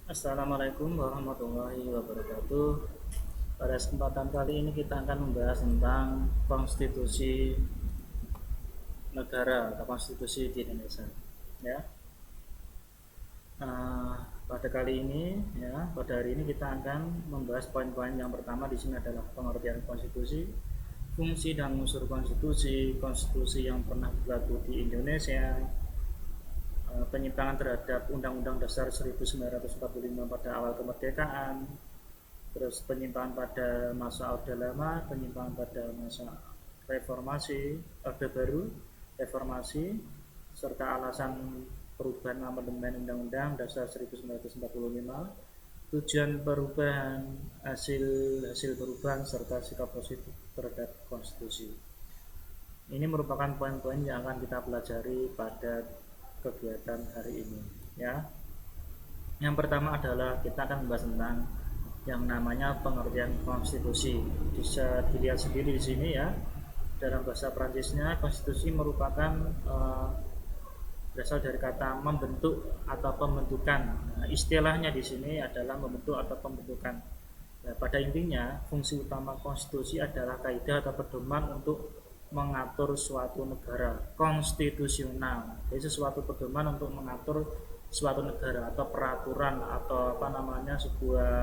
Assalamualaikum warahmatullahi wabarakatuh. Pada kesempatan kali ini kita akan membahas tentang konstitusi negara atau konstitusi di Indonesia. Ya, Eh, pada kali ini, pada hari ini kita akan membahas poin-poin yang pertama di sini adalah pengertian konstitusi, fungsi dan unsur konstitusi, konstitusi yang pernah berlaku di Indonesia, penyimpangan terhadap Undang-Undang Dasar 1945 pada awal kemerdekaan, terus penyimpangan pada masa Orde Lama, penyimpangan pada masa reformasi, Orde Baru, reformasi, serta alasan perubahan amandemen Undang-Undang Dasar 1945, tujuan perubahan, hasil hasil perubahan serta sikap positif terhadap konstitusi. Ini merupakan poin-poin yang akan kita pelajari pada kegiatan hari ini, ya. Yang pertama adalah kita akan membahas tentang yang namanya pengertian konstitusi. Bisa dilihat sendiri di sini ya. Dalam bahasa Prancisnya, konstitusi merupakan berasal dari kata membentuk atau pembentukan. Nah, istilahnya di sini adalah membentuk atau pembentukan. Nah, pada intinya, fungsi utama konstitusi adalah kaidah atau pedoman untuk mengatur suatu negara konstitusional. Jadi sesuatu pedoman untuk mengatur suatu negara atau peraturan atau apa namanya sebuah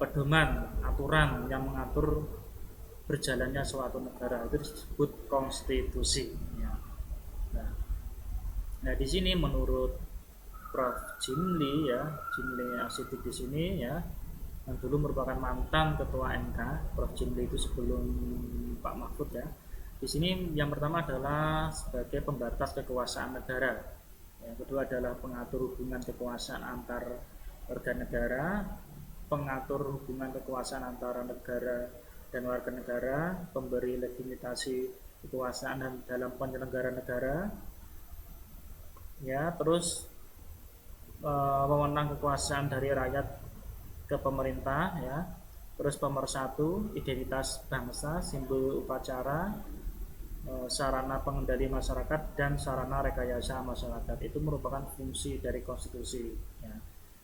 pedoman aturan yang mengatur berjalannya suatu negara itu disebut konstitusi. Ya. Nah, nah di sini menurut Prof. Jimli ya, Jimli Asidik di sini ya, yang dulu merupakan mantan ketua MK, Prof. Jimli itu sebelum Pak Mahfud ya. Di sini yang pertama adalah sebagai pembatas kekuasaan negara. Yang kedua adalah pengatur hubungan kekuasaan antar organ negara, pengatur hubungan kekuasaan antara negara dan warga negara, pemberi legitimasi kekuasaan dalam penyelenggara negara, ya terus wewenang kekuasaan dari rakyat ke pemerintah ya. Terus pemersatu, identitas bangsa, simbol upacara, sarana pengendali masyarakat dan sarana rekayasa masyarakat. Itu merupakan fungsi dari konstitusi ya.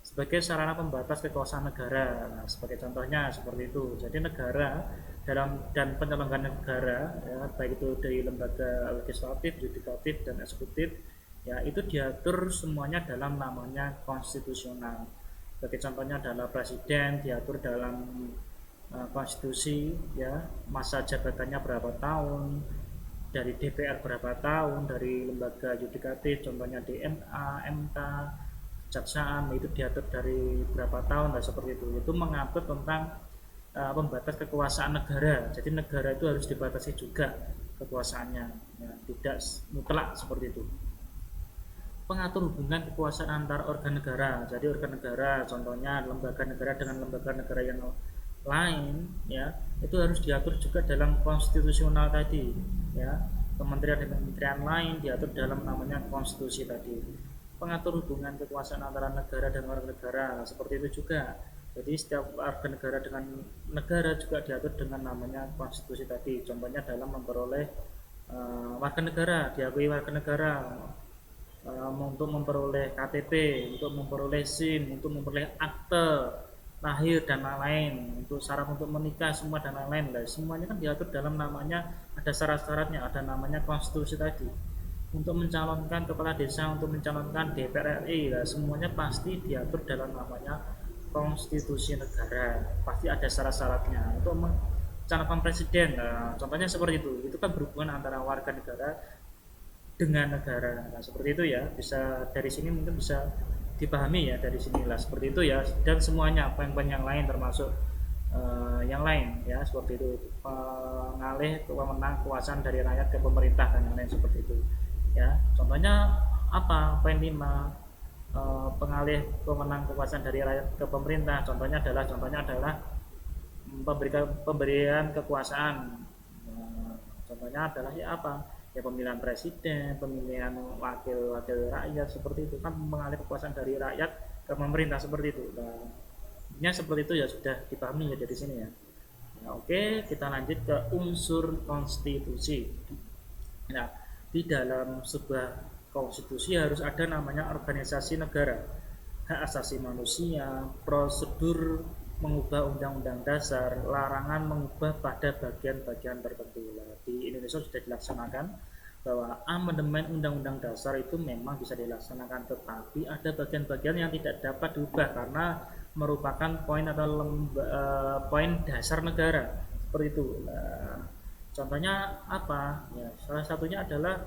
Sebagai sarana pembatas kekuasaan negara. Nah, sebagai contohnya seperti itu. Jadi negara dalam dan penyelenggaraan negara ya, baik itu dari lembaga legislatif, yudikatif dan eksekutif ya, itu diatur semuanya dalam namanya konstitusional. Sebagai contohnya adalah presiden diatur dalam konstitusi ya, masa jabatannya berapa tahun, dari DPR berapa tahun, dari lembaga yudikatif contohnya DMA, MK, kejaksaan itu diatur dari berapa tahun lah seperti itu mengatur tentang pembatas kekuasaan negara. Jadi negara itu harus dibatasi juga kekuasaannya ya, tidak mutlak seperti itu. Pengatur hubungan kekuasaan antar organ negara. Jadi organ negara contohnya lembaga negara dengan lembaga negara yang lain ya, itu harus diatur juga dalam konstitusional tadi ya. Kementerian dan kementerian lain diatur dalam namanya konstitusi tadi. Pengatur hubungan kekuasaan antara negara dan warga negara seperti itu juga. Jadi setiap warga negara dengan negara juga diatur dengan namanya konstitusi tadi. Contohnya dalam memperoleh warga negara, diakui warga negara, untuk memperoleh KTP, untuk memperoleh SIM, untuk memperoleh akte lahir dan lain-lain, untuk syarat untuk menikah semua dan lain-lain lah. Semuanya kan diatur dalam namanya, ada syarat-syaratnya, ada namanya konstitusi tadi. Untuk mencalonkan kepala desa, untuk mencalonkan DPR RI lah, semuanya pasti diatur dalam namanya konstitusi negara. Pasti ada syarat-syaratnya. Untuk mencalonkan presiden, nah, contohnya seperti itu kan berhubungan antara warga negara dengan negara. Nah, seperti itu ya. Bisa dari sini mungkin bisa dipahami ya, dari sinilah seperti itu ya. Dan semuanya poin-poin yang lain termasuk yang lain ya, seperti itu. Pengalih wewenang kekuasaan dari rakyat ke pemerintah dan yang lain seperti itu. Ya, contohnya apa? Poin 5, pengalih wewenang kekuasaan dari rakyat ke pemerintah. Contohnya adalah pemberian kekuasaan. Contohnya adalah ya apa? Ya pemilihan presiden, pemilihan wakil-wakil rakyat seperti itu kan, mengalih kekuasaan dari rakyat ke pemerintah seperti itu. Nah, seperti itu ya, sudah dipahami ya dari sini ya. Nah, oke, kita lanjut ke unsur konstitusi. Nah, di dalam sebuah konstitusi harus ada namanya organisasi negara. hak asasi manusia, prosedur mengubah undang-undang dasar, larangan mengubah pada bagian-bagian tertentu. Di Indonesia sudah dilaksanakan bahwa amandemen undang-undang dasar itu memang bisa dilaksanakan, tetapi ada bagian-bagian yang tidak dapat diubah karena merupakan poin atau poin dasar negara seperti itu. Nah, contohnya apa? Ya, salah satunya adalah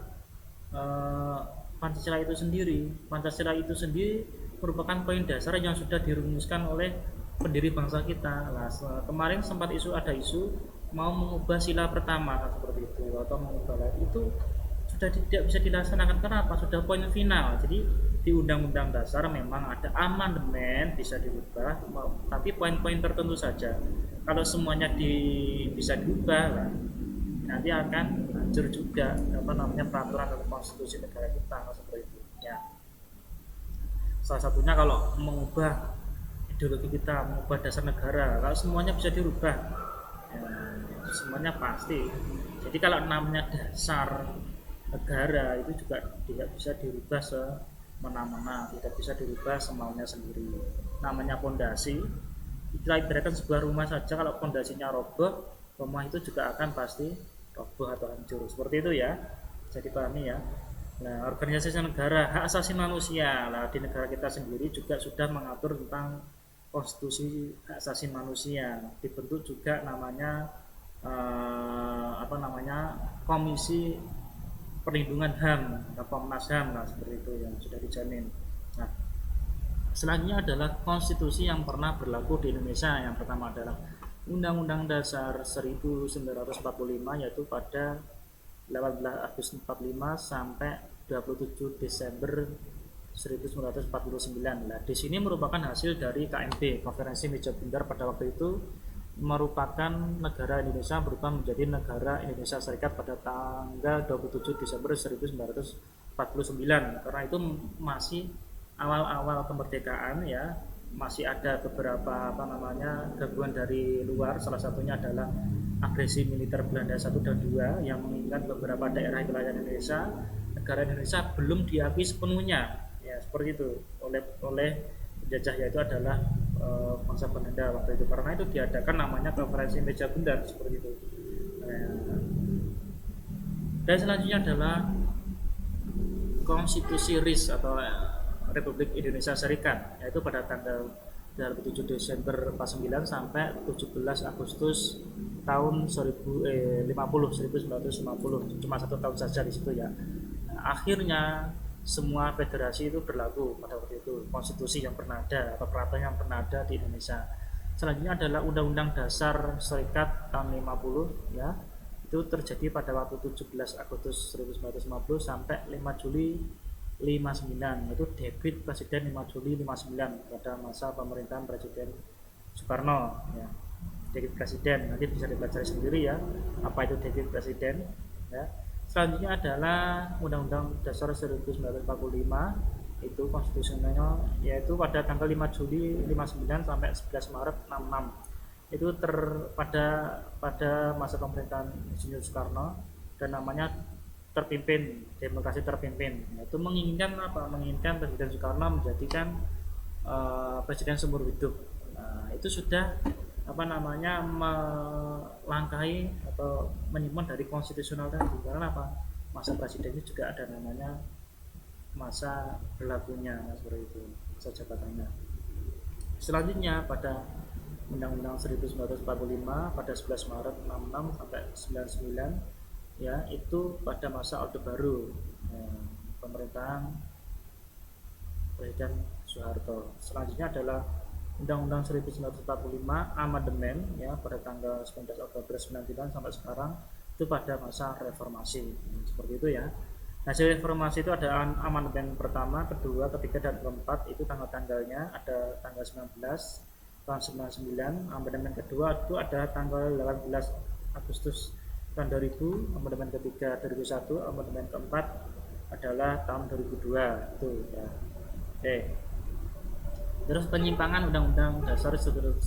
eh, Pancasila itu sendiri. Pancasila itu sendiri merupakan poin dasar yang sudah dirumuskan oleh pendiri bangsa kita. Nah, kemarin sempat ada isu mau mengubah sila pertama seperti itu atau mengubah lagi itu sudah tidak bisa dilaksanakan. Kenapa? Sudah poin final. Jadi di undang-undang dasar memang ada amandemen bisa dirubah, tapi poin-poin tertentu saja. Kalau semuanya bisa diubah lah, nanti akan hancur juga peraturan atau konstitusi negara kita seperti itu ya. Salah satunya kalau mengubah ideologi kita, mengubah dasar negara, kalau semuanya bisa dirubah ya, semuanya pasti. Jadi kalau namanya dasar negara itu juga tidak bisa dirubah semena-mena, tidak bisa dirubah semaunya sendiri. Namanya pondasi, kita ibaratkan sebuah rumah saja, kalau pondasinya roboh, rumah itu juga akan pasti roboh atau hancur. Seperti itu ya, jadi pahami ya. Nah, organisasi negara, hak asasi manusia. Nah, di negara kita sendiri juga sudah mengatur tentang konstitusi hak asasi manusia. Dibentuk juga namanya Komisi Perlindungan HAM atau Komnas HAM lah seperti itu yang sudah dijamin. Nah, selanjutnya adalah konstitusi yang pernah berlaku di Indonesia. Yang pertama adalah Undang-Undang Dasar 1945 yaitu pada 18 Agustus 45 sampai 27 Desember 1949. Nah, di sini merupakan hasil dari KMB, Konferensi Meja Bundar pada waktu itu, merupakan negara Indonesia berubah menjadi negara Indonesia Serikat pada tanggal 27 Desember 1949. Karena itu masih awal-awal kemerdekaan ya, masih ada beberapa gangguan dari luar, salah satunya adalah agresi militer Belanda 1 dan 2 yang menginginkan beberapa daerah wilayah Indonesia, negara Indonesia belum diakui sepenuhnya ya, seperti itu oleh penjajah, yaitu adalah bangsa Belanda waktu itu. Karena itu diadakan namanya Konferensi Meja Bundar seperti itu. Dan selanjutnya adalah Konstitusi RIS atau Republik Indonesia Serikat, yaitu pada tanggal 27 Desember 49 sampai 17 Agustus tahun 1950, cuma 1 tahun saja di situ ya. Nah, akhirnya semua federasi itu berlaku pada waktu itu, konstitusi yang pernah ada atau peraturan yang pernah ada di Indonesia. Selanjutnya adalah Undang-Undang Dasar Serikat tahun 50 ya. Itu terjadi pada waktu 17 Agustus 1950 sampai 5 Juli 59, yaitu debit Presiden 5 Juli 59 pada masa pemerintahan Presiden Soekarno ya. Debit Presiden nanti bisa dipelajari sendiri ya, apa itu debit Presiden ya. Selanjutnya adalah Undang-Undang Dasar 1945, itu konstitusionalnya yaitu pada tanggal 5 Juli 59 sampai 11 Maret 66. Itu pada masa pemerintahan Insinyur Soekarno, dan namanya demokrasi terpimpin. Itu menginginkan apa? Menginginkan Presiden Soekarno menjadikan presiden seumur hidup. Nah, itu sudah melangkahi atau menyimpang dari konstitusional tadi. Karena apa? Masa presidennya juga ada namanya masa berlakunya seperti itu, masa jabatannya. Selanjutnya pada Undang-Undang 1945 pada 11 Maret 66 sampai 99 ya, itu pada masa Orde Baru pemerintahan Presiden Soeharto. Selanjutnya adalah Undang-Undang 1945 amandemen ya pada tanggal 19 Oktober 99 sampai sekarang, itu pada masa reformasi seperti itu ya. Hasil reformasi itu ada amandemen pertama, kedua, ketiga, dan keempat. Itu tanggal-tanggalnya ada tanggal 19 tahun 99, amandemen kedua itu ada tanggal 18 Agustus tahun 2000, amandemen ketiga 2001, amandemen keempat adalah tahun 2002 itu ya. Oke. Terus penyimpangan Undang-Undang Dasar 1945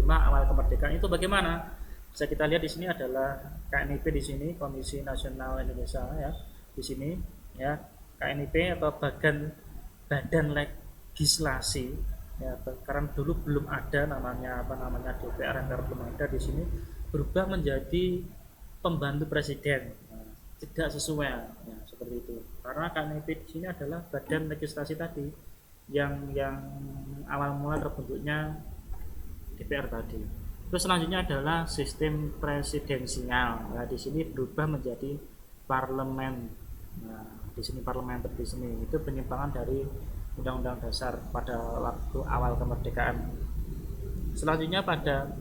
awal kemerdekaan itu bagaimana? Bisa kita lihat di sini adalah KNIP di sini, Komisi Nasional Indonesia ya. Di sini ya, KNIP atau Badan legislasi ya, karena dulu belum ada namanya DPR, MPR belum ada, di sini berubah menjadi pembantu presiden. Nah, tidak sesuai ya, seperti itu. Karena KMP di sini adalah badan legislasi tadi yang awal mula terbentuknya DPR tadi. Terus selanjutnya adalah sistem presidensial. Nah, di sini berubah menjadi parlemen. Nah, di sini parlementer, di sini itu penyimpangan dari Undang-Undang Dasar pada waktu awal kemerdekaan. Selanjutnya pada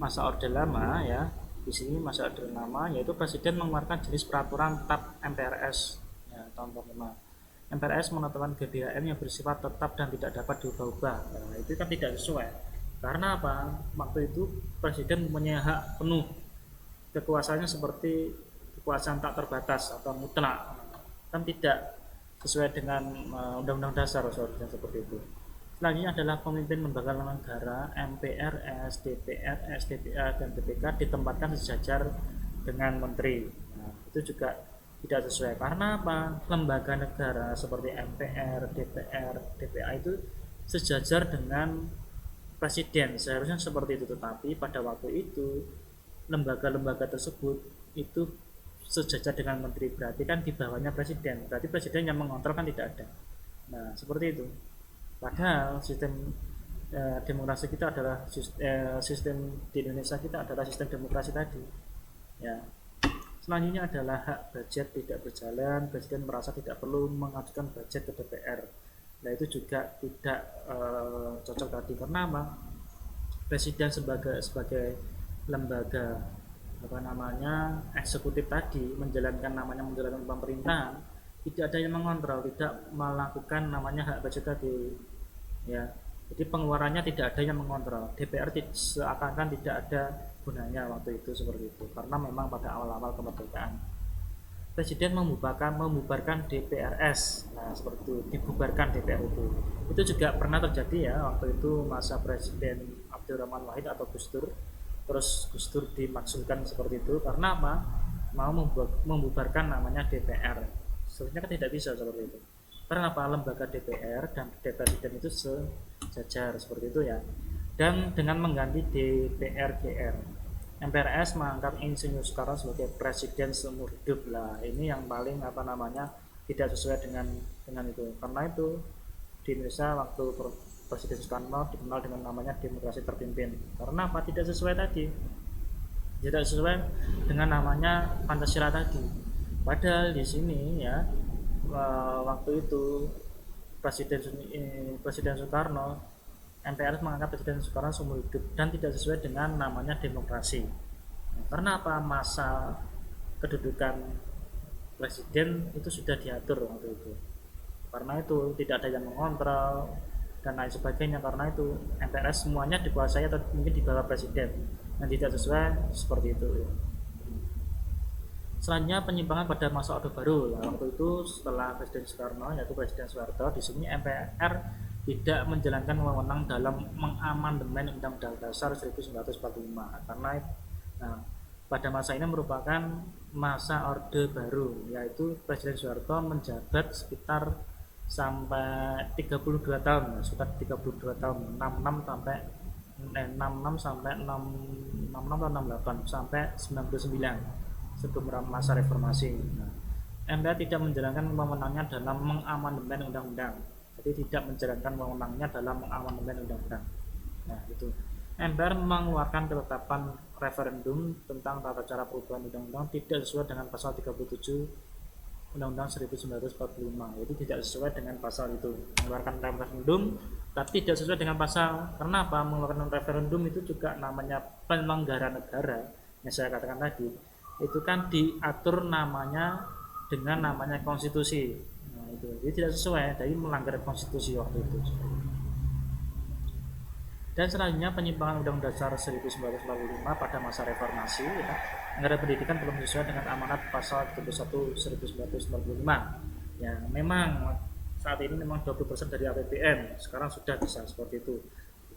masa Orde Lama ya, di sini masa Orde Lama yaitu presiden mengeluarkan jenis peraturan TAP MPRS ya, tahun 45. MPRS menetapkan GBHM yang bersifat tetap dan tidak dapat diubah-ubah. Nah, itu kan tidak sesuai. Karena apa? Waktu itu presiden mempunyai hak penuh, kekuasaannya seperti kekuasaan tak terbatas atau mutlak, kan tidak sesuai dengan Undang-Undang Dasar seharusnya seperti itu. Selanjutnya adalah pemimpin lembaga negara MPRS, DPRS, DPA, dan BPK ditempatkan sejajar dengan menteri. Nah, itu juga tidak sesuai. Karena apa? Lembaga negara seperti MPR, DPR, DPA itu sejajar dengan presiden, seharusnya seperti itu. Tetapi pada waktu itu lembaga-lembaga tersebut itu sejajar dengan menteri, berarti kan di bawahnya presiden, berarti presiden yang mengontrol kan tidak ada. Nah, seperti itu. Padahal sistem demokrasi kita adalah sistem di Indonesia kita adalah sistem demokrasi tadi. Ya. Selanjutnya adalah hak budget tidak berjalan, presiden merasa tidak perlu mengajukan budget ke DPR. Nah, itu juga tidak cocok tadi. Karena apa? Presiden sebagai lembaga eksekutif tadi menjalankan pemerintahan, tidak ada yang mengontrol, tidak melakukan namanya hak budget tadi ya. Jadi pengeluarannya tidak ada yang mengontrol. DPR seakan-akan tidak ada gunanya waktu itu, seperti itu. Karena memang pada awal-awal kemerdekaan presiden membubarkan DPRS. Nah, seperti itu, dibubarkan DPR itu juga pernah terjadi ya, waktu itu masa Presiden Abdurrahman Wahid atau Gus Dur. Terus Gus Dur dimaksudkan seperti itu karena apa? Mau membubarkan namanya DPR. Sebenarnya kan tidak bisa seperti itu. Karena apa? Lembaga DPR dan Presiden itu sejajar seperti itu ya. Dan dengan mengganti DPR-GR, MPRS mengangkat Insinyur Soekarno sebagai presiden seumur hidup. Lah, ini yang paling tidak sesuai dengan itu. Karena itu di Indonesia waktu Presiden Soekarno dikenal dengan namanya demokrasi terpimpin. Karena apa? Tidak sesuai tadi. Tidak sesuai dengan namanya Pancasila tadi. Padahal di sini ya, waktu itu Presiden Soekarno, MPR mengangkat Presiden Soekarno seumur hidup dan tidak sesuai dengan namanya demokrasi. Karena apa? Masa kedudukan presiden itu sudah diatur waktu itu. Karena itu tidak ada yang mengontrol dan lain sebagainya. Karena itu MPRS semuanya dikuasai atau mungkin di bawah presiden, yang tidak sesuai seperti itu. Selanjutnya penyimpangan pada masa Orde Baru. Nah, waktu itu setelah Presiden Soekarno yaitu Presiden Soeharto, di sini MPR tidak menjalankan wewenang dalam mengamandemen Undang-Undang Dasar 1945. Karena pada masa ini merupakan masa Orde Baru, yaitu Presiden Soeharto menjabat sekitar sampai 32 tahun, sekitar 32 tahun, 66 sampai 68 sampai 99 sebelum masa reformasi. MPR tidak menjalankan wewenangnya dalam mengamandemen undang-undang. Jadi tidak menjalankan wewenangnya dalam mengamandemen undang-undang. Nah, itu. MPR mengeluarkan ketetapan referendum tentang tata cara perubahan undang-undang tidak sesuai dengan pasal 37 Undang-Undang 1945. Jadi tidak sesuai dengan pasal itu. Mengeluarkan referendum tapi tidak sesuai dengan pasal. Karena apa? Mengeluarkan referendum itu juga namanya penyelenggara negara yang saya katakan tadi. Itu kan diatur namanya dengan namanya konstitusi. Nah, itu jadi tidak sesuai, dari melanggar konstitusi waktu itu. Dan selanjutnya penyimpangan Undang-Undang Dasar 1945 pada masa reformasi ya. Anggaran pendidikan belum sesuai dengan amanat pasal 31 1945. Ya, memang saat ini memang 20% dari APBN, sekarang sudah bisa seperti itu.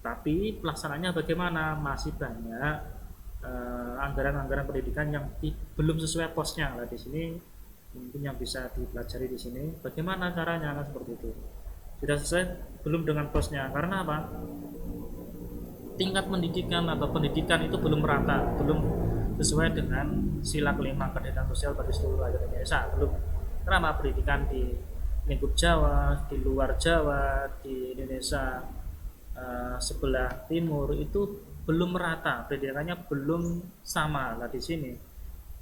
Tapi pelaksanaannya bagaimana? Masih banyak anggaran-anggaran pendidikan yang belum sesuai posnya. Nah, di sini mungkin yang bisa dipelajari di sini bagaimana caranya, kan seperti itu. Sudah selesai? belum dengan plusnya. Karena apa? Tingkat pendidikan atau pendidikan itu belum merata, belum sesuai dengan sila kelima keadilan sosial bagi seluruh rakyat Indonesia. Belum. Kenapa? Pendidikan di lingkup Jawa, di luar Jawa, di Indonesia sebelah timur itu belum merata, pendidikannya belum sama lah di sini.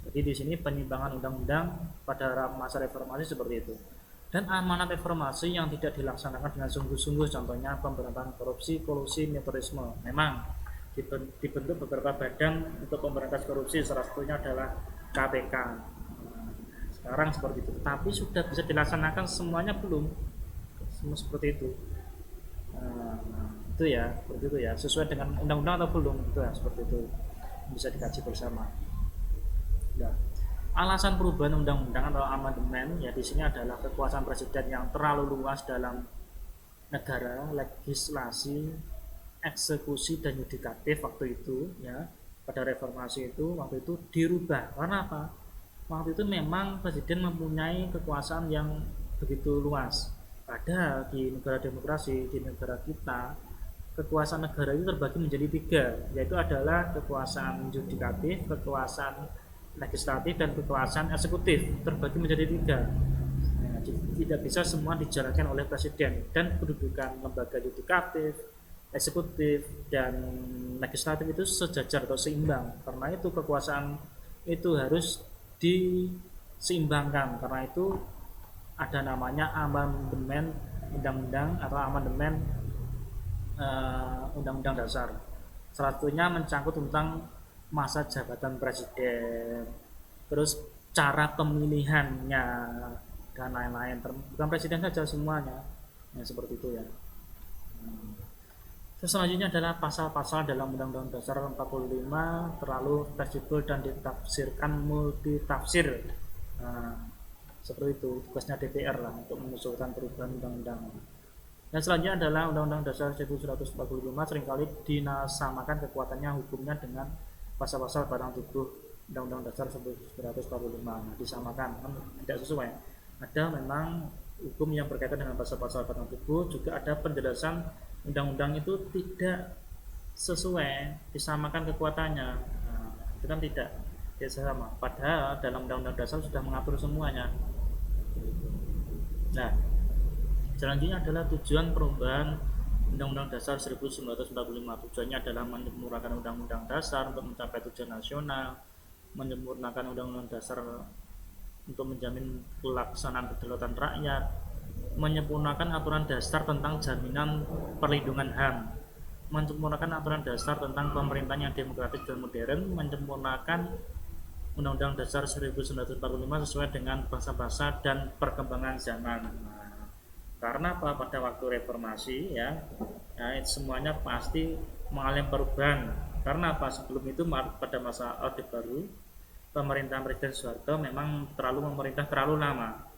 Jadi di sini penyimpangan undang-undang pada masa reformasi seperti itu. Dan amanat reformasi yang tidak dilaksanakan dengan sungguh-sungguh, contohnya pemberantasan korupsi, kolusi, nepotisme. Memang dibentuk beberapa badan untuk pemberantasan korupsi, salah satunya adalah KPK. Sekarang seperti itu, tapi sudah bisa dilaksanakan semuanya belum, semua seperti itu. Itu ya, seperti itu ya, sesuai dengan undang-undang atau belum, itu ya, seperti itu bisa dikaji bersama. Ya. Alasan perubahan undang-undang atau amandemen ya di sini adalah kekuasaan presiden yang terlalu luas dalam negara, legislasi, eksekusi dan yudikatif waktu itu ya. Pada reformasi itu waktu itu dirubah. Karena apa? Waktu itu memang presiden mempunyai kekuasaan yang begitu luas. Padahal di negara demokrasi, di negara kita, kekuasaan negara itu terbagi menjadi tiga, yaitu adalah kekuasaan yudikatif, kekuasaan legislatif dan kekuasaan eksekutif, terbagi menjadi tiga. Nah, tidak bisa semua dijalankan oleh presiden, dan kedudukan lembaga yudikatif, eksekutif dan legislatif itu sejajar atau seimbang. Karena itu kekuasaan itu harus diseimbangkan. Karena itu ada namanya amandemen undang-undang atau amandemen undang-undang dasar. Salah satunya mencangkut tentang masa jabatan presiden, terus cara pemilihannya dan lain-lain. Bukan presiden saja, semuanya ya, seperti itu ya. Terus selanjutnya adalah pasal-pasal dalam Undang-Undang Dasar 45 terlalu fleksibel dan ditafsirkan multitafsir. Seperti itu tugasnya DPR lah untuk mengusulkan perubahan undang-undang. Dan selanjutnya adalah Undang-Undang Dasar 1945 seringkali dinasamakan kekuatannya hukumnya dengan pasal-pasal barang tubuh Undang-Undang Dasar 1945. Nah, disamakan kan tidak sesuai. Ada memang hukum yang berkaitan dengan pasal-pasal barang tubuh, juga ada penjelasan undang-undang itu tidak sesuai, disamakan kekuatannya. Nah, itu kan tidak sama. Padahal dalam Undang-Undang Dasar sudah mengatur semuanya. Nah, selanjutnya adalah tujuan perubahan Undang-Undang Dasar 1945. Tujuannya adalah menyempurnakan Undang-Undang Dasar untuk mencapai tujuan nasional, menyempurnakan Undang-Undang Dasar untuk menjamin pelaksanaan kedaulatan rakyat, menyempurnakan aturan dasar tentang jaminan perlindungan HAM, menyempurnakan aturan dasar tentang pemerintahan yang demokratis dan modern, menyempurnakan Undang-Undang Dasar 1945 sesuai dengan bahasa-bahasa dan perkembangan zaman. Karena apa? Pada waktu reformasi ya, semuanya pasti mengalami perubahan. Karena apa? Sebelum itu pada masa Orde Baru, pemerintahan Presiden Soeharto memang memerintah terlalu lama.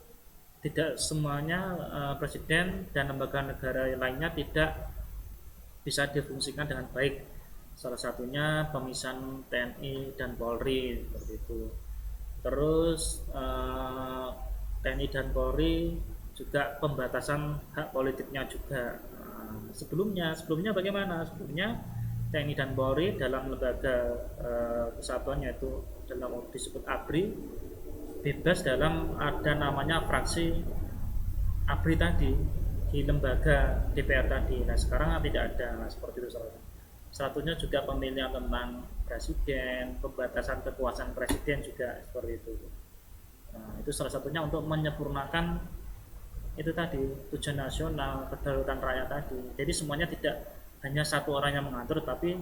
Tidak semuanya presiden dan lembaga negara lainnya tidak bisa difungsikan dengan baik. Salah satunya pemisahan TNI dan Polri seperti itu. Terus TNI dan Polri juga pembatasan hak politiknya juga. Sebelumnya bagaimana? Sebelumnya TNI dan Polri dalam lembaga kesatuan, yaitu dalam disebut ABRI, bebas dalam ada namanya fraksi ABRI tadi di lembaga DPR tadi. Nah, sekarang tidak ada. Nah, seperti itu salah satunya juga pemilihan tentang presiden, pembatasan kekuasaan presiden juga seperti itu. Nah, itu salah satunya untuk menyempurnakan itu tadi, tujuan nasional, kedaulatan rakyat tadi. Jadi semuanya tidak hanya satu orang yang mengatur, tapi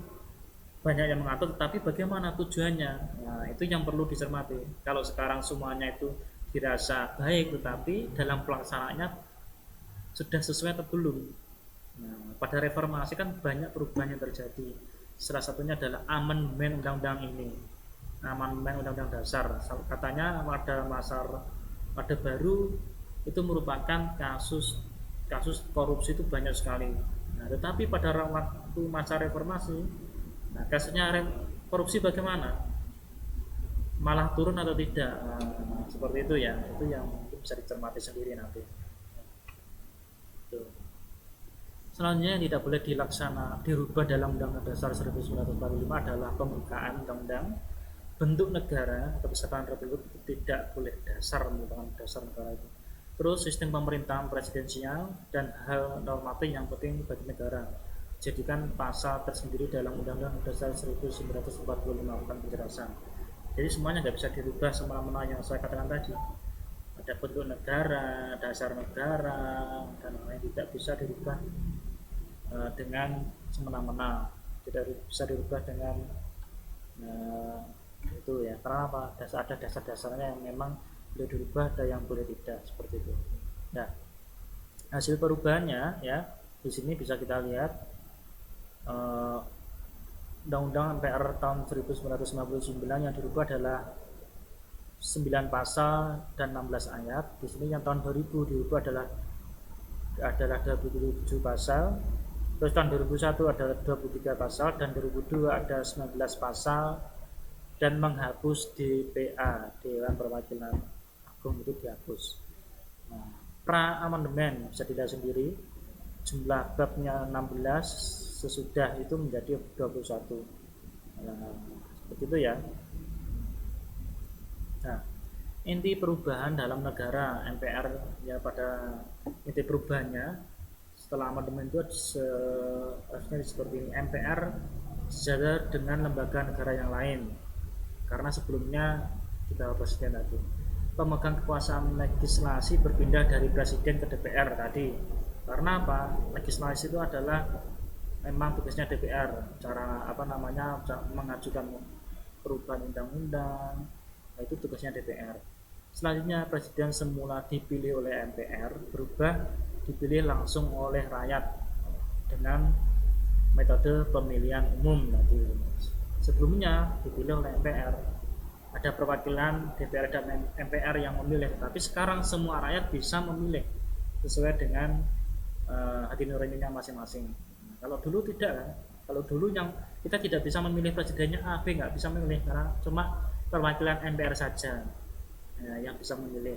banyak yang mengatur, tapi bagaimana tujuannya. Nah, itu yang perlu dicermati. Kalau sekarang semuanya itu dirasa baik, tetapi dalam pelaksanaannya sudah sesuai atau belum. Nah, pada reformasi kan banyak perubahan yang terjadi. Salah satunya adalah amandemen undang-undang ini, amandemen undang-undang dasar. Katanya pada masa Orde Baru itu merupakan kasus korupsi itu banyak sekali. Nah, tetapi pada waktu masa reformasi, nah, kasusnya korupsi bagaimana? Malah turun atau tidak? Nah, seperti itu ya. Itu yang mungkin bisa dicermati sendiri nanti. Tuh. Selanjutnya yang tidak boleh dirubah dalam Undang-Undang Dasar 1945 adalah pembukaan undang-undang. Bentuk negara atau kesatuan republik itu tidak boleh dasar merupakan dasar negara itu. Terus sistem pemerintahan presidensial dan hal normatif yang penting bagi negara. Jadikan pasal tersendiri dalam Undang-Undang Dasar 1945 bukan penjelasan. Jadi semuanya nggak bisa dirubah semena-mena yang saya katakan tadi. Ada bentuk negara, dasar negara, dan lain-lain tidak bisa dirubah dengan semena-mena. Tidak bisa dirubah dengan itu ya. Karena apa? Ada dasar-dasarnya yang memang boleh dirubah, ada yang boleh tidak, seperti itu. Nah, hasil perubahannya ya di sini bisa kita lihat Undang-Undang MPR tahun 1999 yang dirubah adalah 9 pasal dan 16 ayat. Di sini yang tahun 2000 dirubah adalah 27 pasal. Terus tahun 2001 adalah 23 pasal dan 2002 ada 19 pasal dan menghapus DPA, Dewan Perwakilan Agung itu dihapus. Nah, pra amandemen bisa dilihat sendiri, jumlah babnya 16, sesudah itu menjadi 21. Nah, seperti itu ya. Nah, inti perubahan dalam negara MPR ya, pada inti perubahannya setelah amandemen itu harusnya seperti ini. MPR sejajar dengan lembaga negara yang lain, karena sebelumnya kita presiden tadi. Pemegang kekuasaan legislasi berpindah dari presiden ke DPR tadi. Karena apa? Legislasi itu adalah memang tugasnya DPR, cara mengajukan perubahan undang-undang, itu tugasnya DPR. Selanjutnya presiden semula dipilih oleh MPR berubah dipilih langsung oleh rakyat dengan metode pemilihan umum nanti. Sebelumnya dipilih oleh MPR, ada perwakilan DPR dan MPR yang memilih, tapi sekarang semua rakyat bisa memilih sesuai dengan hati nuraninya masing-masing. Kalau dulu tidak kan? Kalau dulu yang kita tidak bisa memilih presidennya A, B, nggak bisa memilih karena cuma perwakilan MPR saja yang bisa memilih.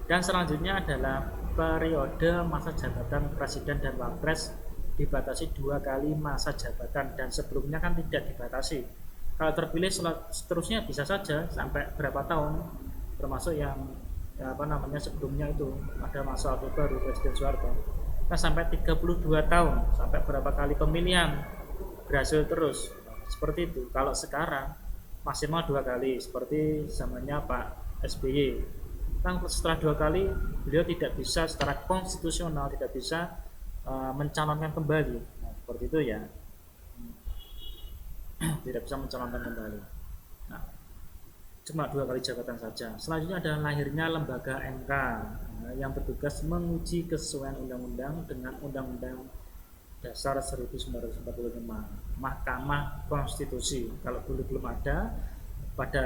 Dan selanjutnya adalah periode masa jabatan presiden dan wapres dibatasi 2 kali masa jabatan, dan sebelumnya kan tidak dibatasi. Kalau terpilih seterusnya bisa saja sampai berapa tahun, termasuk yang sebelumnya itu ada masa Orde Baru Presiden Soeharto. Nah, sampai 32 tahun, sampai berapa kali pemilihan berhasil terus. Seperti itu. Kalau sekarang maksimal 2 kali seperti zamannya Pak SBY. Setelah 2 kali beliau tidak bisa secara konstitusional tidak bisa mencalonkan kembali. Nah, seperti itu ya. Tidak bisa mencalonkan kembali. Nah, cuma 2 kali jabatan saja. Selanjutnya adalah lahirnya lembaga MK yang bertugas menguji kesesuaian undang-undang dengan Undang-Undang Dasar 1945, Mahkamah Konstitusi. Kalau dulu belum ada, pada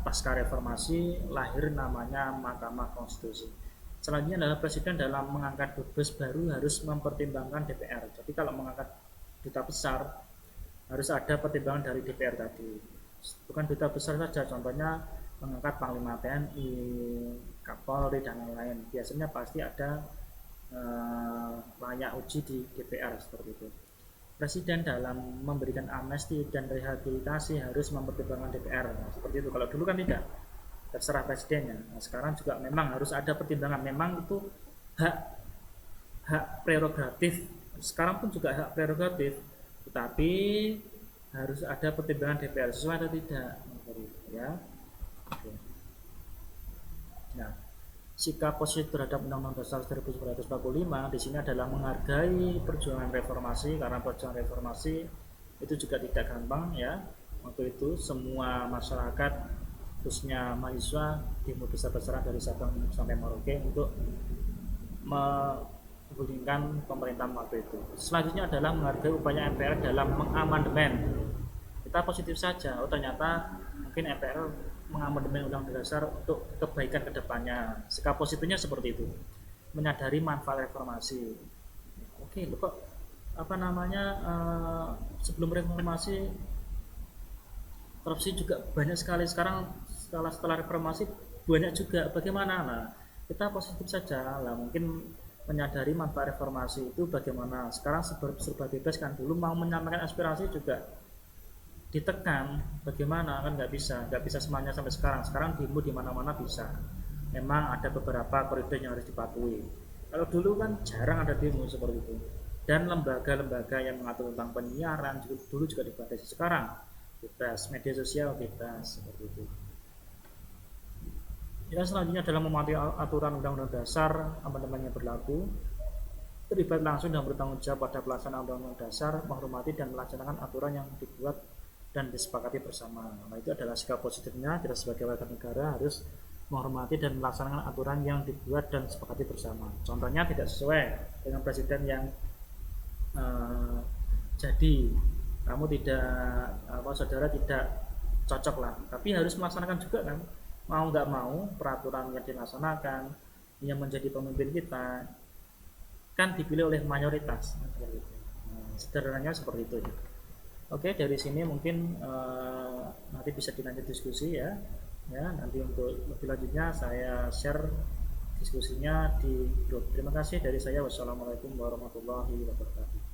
pasca reformasi lahir namanya Mahkamah Konstitusi. Selanjutnya adalah presiden dalam mengangkat dubes baru harus mempertimbangkan DPR. Jadi kalau mengangkat duta besar harus ada pertimbangan dari DPR tadi. Bukan duta besar saja, contohnya mengangkat Panglima TNI, Kapolri dan lain-lain. Biasanya pasti ada layak uji di DPR seperti itu. Presiden dalam memberikan amnesti dan rehabilitasi harus mempertimbangkan DPR. Nah, seperti itu. Kalau dulu kan tidak, terserah presidennya. Nah, sekarang juga memang harus ada pertimbangan. Memang itu hak prerogatif. Sekarang pun juga hak prerogatif, tetapi harus ada pertimbangan DPR sesuai atau tidak. Ya. Oke. Nah, sikap positif terhadap Undang-Undang Dasar 1945 di sini adalah menghargai perjuangan reformasi, karena perjuangan reformasi itu juga tidak gampang ya. Waktu itu semua masyarakat khususnya mahasiswa demo besar-besaran dari Sabang sampai Merauke untuk menggulingkan pemerintahan waktu itu. Selanjutnya adalah menghargai upaya MPR dalam mengamandemen. Kita positif saja, ternyata mungkin MPR mengamandemen Undang-Undang Dasar untuk kebaikan kedepannya. Sikap positifnya seperti itu, menyadari manfaat reformasi. Oke, kok sebelum reformasi korupsi juga banyak sekali, sekarang setelah reformasi banyak juga. Bagaimana? Nah, kita positif saja lah, mungkin menyadari manfaat reformasi itu bagaimana. Sekarang serba bebas kan, dulu mau menyampaikan aspirasi juga ditekan, bagaimana kan nggak bisa semuanya sampai sekarang demo di mana-mana bisa, memang ada beberapa koridor yang harus dipatuhi. Kalau dulu kan jarang ada demo seperti itu, dan lembaga-lembaga yang mengatur tentang penyiaran dulu juga dibatasi, sekarang bebas, media sosial bebas seperti itu. Ya, selanjutnya adalah mematuhi aturan Undang-Undang Dasar amandemen yang berlaku, terlibat langsung dan bertanggung jawab pada pelaksanaan Undang-Undang Dasar, menghormati dan melaksanakan aturan yang dibuat dan disepakati bersama. Nah, itu adalah sikap positifnya kita sebagai warga negara harus menghormati dan melaksanakan aturan yang dibuat dan disepakati bersama. Contohnya tidak sesuai dengan presiden yang jadi kamu tidak saudara tidak cocok lah, tapi harus melaksanakan juga kan, mau nggak mau peraturan yang dilaksanakan yang menjadi pemimpin kita kan dipilih oleh mayoritas seperti itu. Sederhananya seperti itu ya. Oke, dari sini mungkin nanti bisa dilanjut diskusi ya. Nanti untuk lebih lanjutnya saya share diskusinya di grup. Terima kasih dari saya. Wassalamualaikum warahmatullahi wabarakatuh.